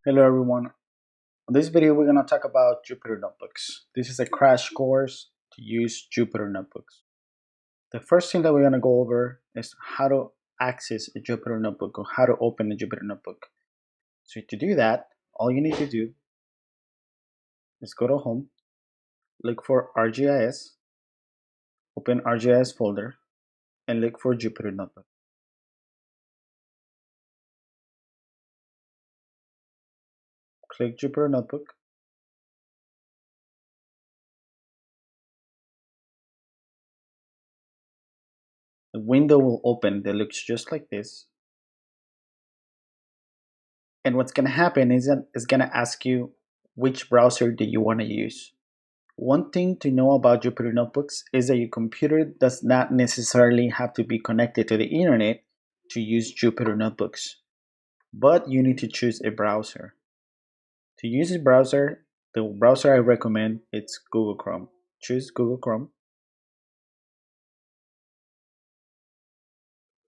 Hello everyone. In this video we're going to talk about Jupyter Notebooks. This is a crash course to use Jupyter Notebooks. The first thing that we're going to go over is how to access a Jupyter Notebook or how to open a Jupyter Notebook. So to do that, all you need to do is go to Home, look for ArcGIS, open ArcGIS folder, and look for Jupyter Notebook. Click Jupyter Notebook. The window will open that looks just like this. And what's going to happen is that it's going to ask you which browser do you want to use. One thing to know about Jupyter Notebooks is that your computer does not necessarily have to be connected to the internet to use Jupyter Notebooks, but you need to choose a browser. To use a browser, the browser I recommend is Google Chrome. Choose Google Chrome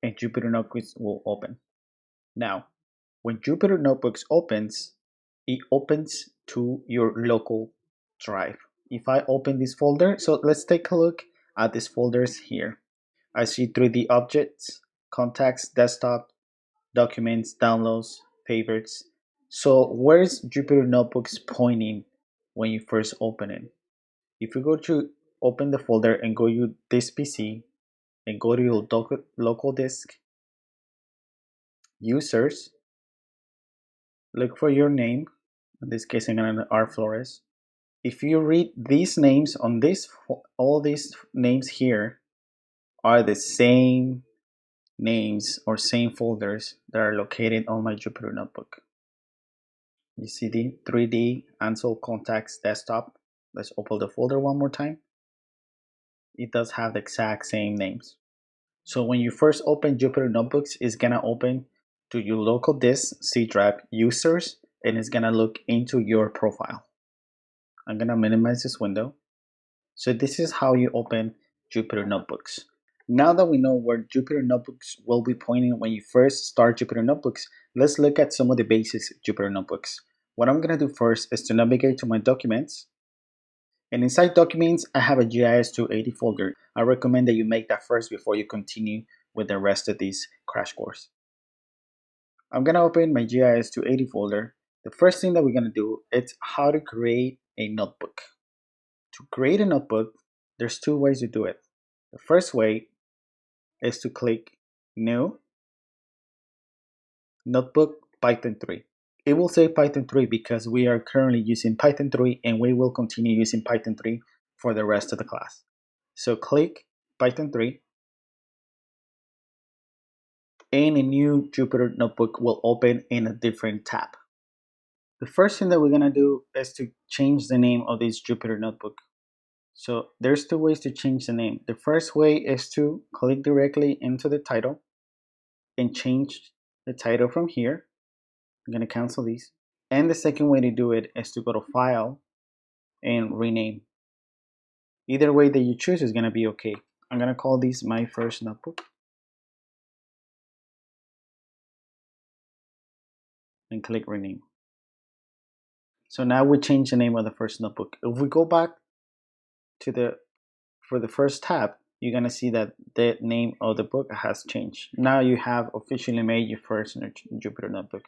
and Jupyter Notebooks will open. Now, when Jupyter Notebooks opens, it opens to your local drive. If I open this folder, so let's take a look at these folders here. I see 3D objects, contacts, desktop, documents, downloads, favorites. So where's Jupyter Notebooks pointing when you first open it? If you go to open the folder and go to this PC and go to your local disk, users, look for your name. In this case, I'm going to R Flores. If you read these names on this, all these names here are the same names or same folders that are located on my Jupyter Notebook. You see the 3D Ansel Contacts Desktop. Let's open the folder one more time. It does have the exact same names. So when you first open Jupyter Notebooks, it's gonna open to your local disk C drive users, and it's gonna look into your profile. I'm gonna minimize this window. So this is how you open Jupyter Notebooks. Now that we know where Jupyter Notebooks will be pointing when you first start Jupyter Notebooks, let's look at some of the basics of Jupyter Notebooks. What I'm going to do first is to navigate to my documents. And inside documents, I have a GIS 280 folder. I recommend that you make that first before you continue with the rest of this crash course. I'm going to open my GIS 280 folder. The first thing that we're going to do is how to create a notebook. To create a notebook, there's two ways to do it. The first way is to click New, Notebook, Python 3. It will say Python 3 because we are currently using Python 3 and we will continue using Python 3 for the rest of the class. So click Python 3 and a new Jupyter Notebook will open in a different tab. The first thing that we're going to do is to change the name of this Jupyter Notebook. So there's two ways to change the name. The first way is to click directly into the title and change the title from here. I'm going to cancel these. And the second way to do it is to go to File and rename. Either way that you choose is going to be okay. I'm going to call this my first notebook and click rename. So now we change the name of the first notebook. If we go back to for the first tab, you're going to see that the name of the book has changed. Now you have officially made your first Jupyter Notebook.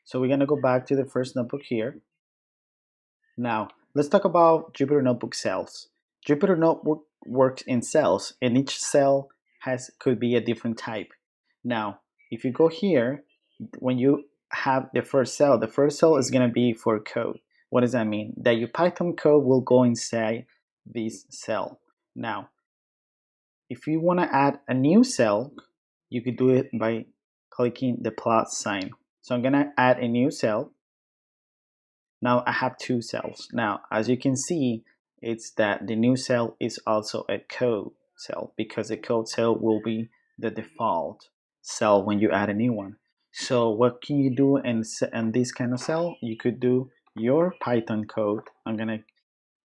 So we're going to go back to the first notebook here. Now, let's talk about Jupyter Notebook cells. Jupyter Notebook works in cells, and each cell could be a different type. Now, if you go here, when you have the first cell is going to be for code. What does that mean? That your Python code will go inside this cell. Now, if you want to add a new cell, you could do it by clicking the plus sign. So I'm going to add a new cell. Now I have two cells. Now, as you can see, it's that the new cell is also a code cell because the code cell will be the default cell when you add a new one. So what can you do in this kind of cell? You could do your Python code. I'm going to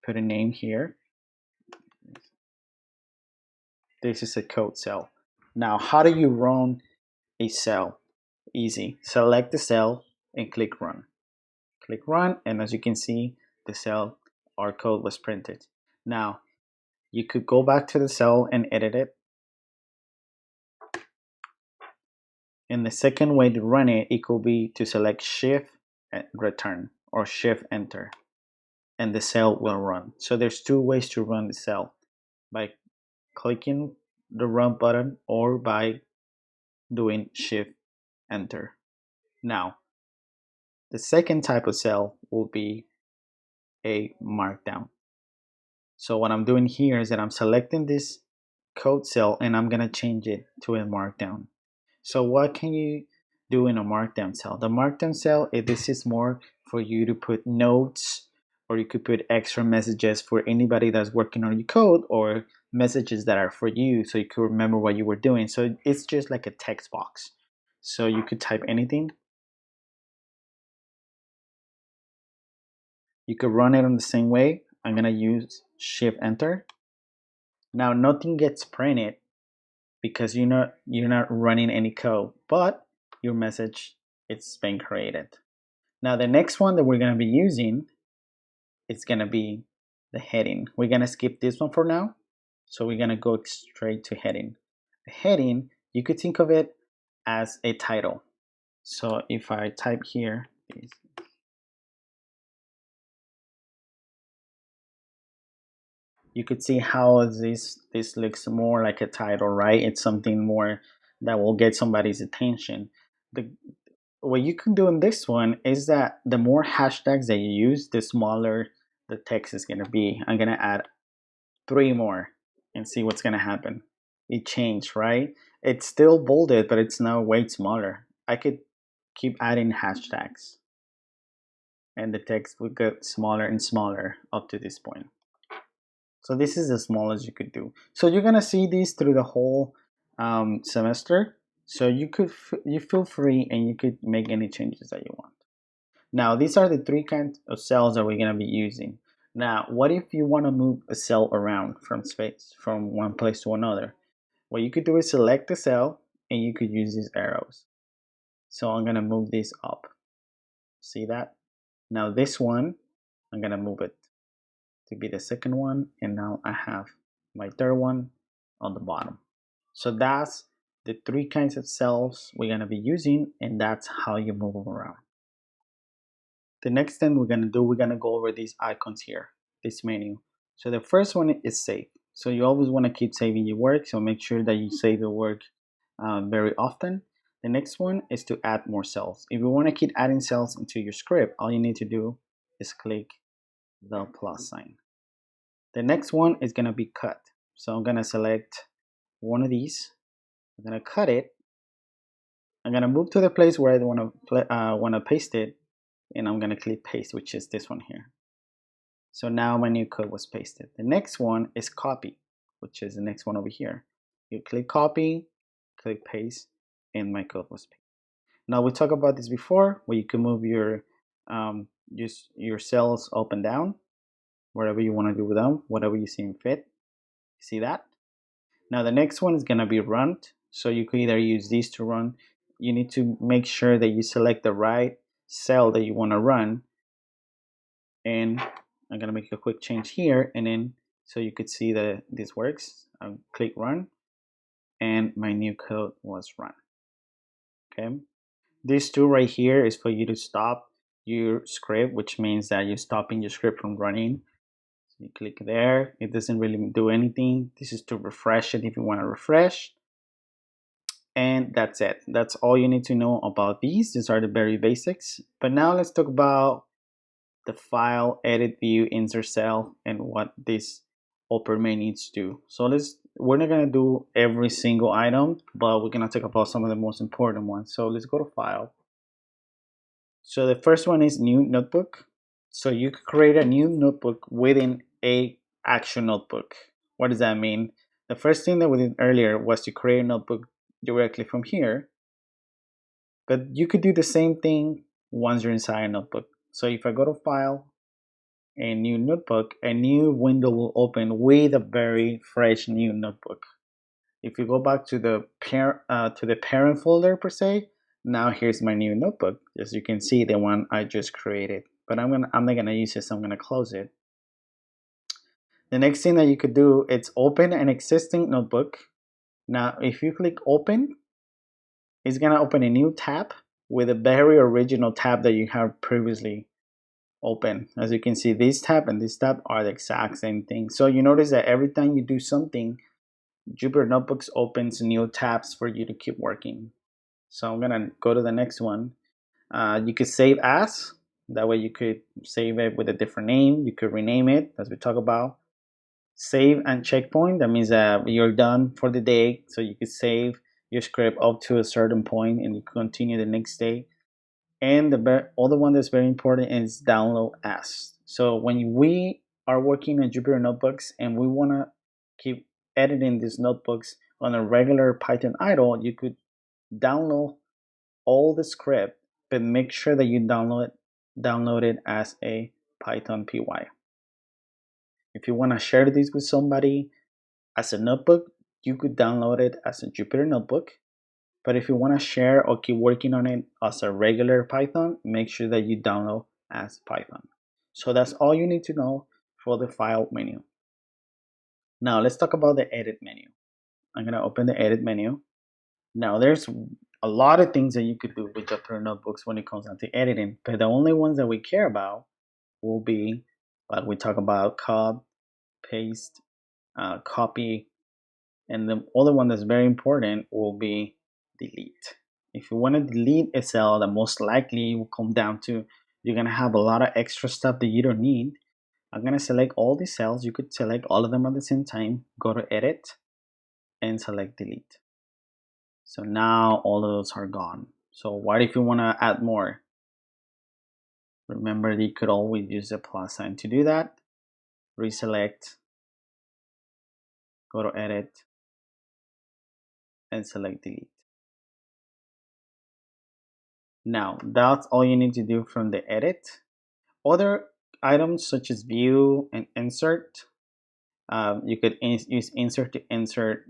put a name here. This is a code cell. Now, how do you run a cell? Easy. Select the cell and click run. Click run, and as you can see, the cell, our code was printed. Now, you could go back to the cell and edit it. And the second way to run it, it could be to select Shift return or Shift enter, and the cell will run. So there's two ways to run the cell, by clicking the run button or by doing Shift enter. Now, the second type of cell will be a markdown. So what I'm doing here is that I'm selecting this code cell and I'm gonna change it to a markdown. So what can you do in a markdown cell? The markdown cell, this is more for you to put notes, or you could put extra messages for anybody that's working on your code, or messages that are for you so you could remember what you were doing. So it's just like a text box. So you could type anything. You could run it on the same way. I'm gonna use Shift Enter. Now nothing gets printed because you're not running any code, but your message it's been created. Now the next one that we're gonna be using is gonna be the heading. We're gonna skip this one for now, so we're gonna go straight to heading. The heading, you could think of it as a title. So if I type here, you could see how this looks more like a title, right? It's something more that will get somebody's attention. What you can do in this one is that the more hashtags that you use, the smaller the text is going to be. I'm going to add 3 more and see what's going to happen. It changed, right? It's still bolded, but it's now way smaller. I could keep adding hashtags and the text would get smaller and smaller up to this point. So this is as small as you could do. So you're gonna see these through the whole semester. So you feel free and you could make any changes that you want. Now these are the 3 kinds of cells that we're gonna be using. Now, what if you want to move a cell around from one place to another? What you could do is select the cell and you could use these arrows. So I'm gonna move this up. See that? Now this one, I'm gonna move it to be the second one, and now I have my third one on the bottom. So that's the 3 kinds of cells we're going to be using, and that's how you move them around. The next thing we're going to go over these icons here, this menu. So the first one is save. So you always want to keep saving your work, so make sure that you save your work very often. The next one is to add more cells. If you want to keep adding cells into your script, all you need to do is click the plus sign. The next one is going to be cut. So I'm going to select one of these. I'm going to cut it. I'm going to move to the place where I want to paste it, and I'm going to click paste, which is this one here. So now my new code was pasted. The next one is copy, which is the next one over here. You click copy, click paste, and my code was pasted. Now we talked about this before, where you can move your cells up and down, whatever you want to do with them, whatever you see fit. See that? Now the next one is going to be run. So you could either use these to run. You need to make sure that you select the right cell that you want to run. And I'm going to make a quick change here, and then so you could see that this works. I'll click run, and my new code was run. Okay. This tool right here is for you to stop your script, which means that you're stopping your script from running. So you click there. It doesn't really do anything. This is to refresh it if you want to refresh. And that's it. That's all you need to know about these. These are the very basics. But now let's talk about the file, edit, view, insert cell, and what this upper main needs to do. So we're not gonna do every single item, but we're gonna talk about some of the most important ones. So let's go to file. So the first one is new notebook. So you could create a new notebook within a actual notebook. What does that mean? The first thing that we did earlier was to create a notebook directly from here, but you could do the same thing once you're inside a notebook. So if I go to file, a new notebook, a new window will open with a very fresh new notebook. If you go back to the parent folder per se, now here's my new notebook. As you can see, the one I just created but I'm not gonna use it, so I'm gonna close it. The next thing that you could do is open an existing notebook. Now, if you click open, it's gonna open a new tab with a very original tab that you have previously open. As you can see, this tab and this tab are the exact same thing. So you notice that every time you do something, Jupyter Notebooks opens new tabs for you to keep working. So I'm gonna go to the next one. You could save as, that way you could save it with a different name. You could rename it, as we talk about. Save and checkpoint, that means that you're done for the day. So you could save your script up to a certain point and you continue the next day. And the other one that's very important is download as. So when we are working on Jupyter Notebooks and we want to keep editing these notebooks on a regular Python idle, you could download all the script, but make sure that you download it as a Python py. If you want to share this with somebody as a notebook, you could download it as a Jupyter Notebook. But if you want to share or keep working on it as a regular Python, make sure that you download as Python. So that's all you need to know for the file menu. Now let's talk about the edit menu. I'm going to open the edit menu. Now there's a lot of things that you could do with Jupyter Notebooks when it comes down to editing, but the only ones that we care about will be, like we talk about, cut, paste, copy, and the other one that's very important will be delete. If you want to delete a cell, that most likely will come down to you're going to have a lot of extra stuff that you don't need. I'm going to select all these cells. You could select all of them at the same time. Go to edit and select delete. So now all of those are gone. So what if you want to add more? Remember, you could always use the plus sign to do that. Reselect, go to edit, and select delete. Now, that's all you need to do from the edit. Other items such as view and insert, you could use insert to insert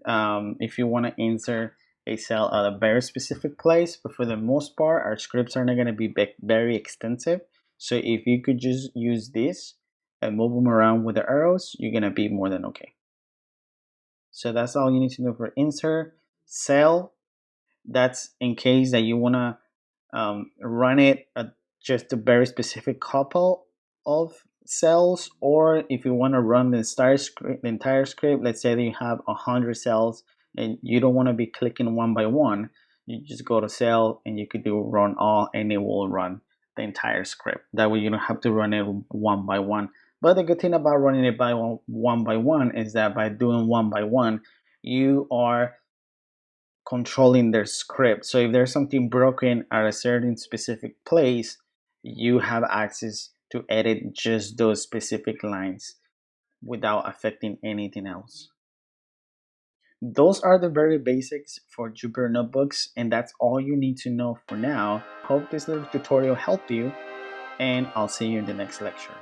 if you want to insert a cell at a very specific place, but for the most part, our scripts are not going to be very extensive. So if you could just use this and move them around with the arrows, you're going to be more than okay. So that's all you need to do for insert. Cell, that's in case that you want to run it at just a very specific couple of cells, or if you want to run the entire script, let's say that you have 100 cells and you don't want to be clicking one by one, you just go to cell and you could do run all and it will run the entire script. That way you don't have to run it one by one. But the good thing about running it by one by one is that by doing one by one, you are controlling their script. So if there's something broken at a certain specific place, you have access to edit just those specific lines without affecting anything else. Those are the very basics for Jupyter Notebooks, and that's all you need to know for now. Hope this little tutorial helped you, and I'll see you in the next lecture.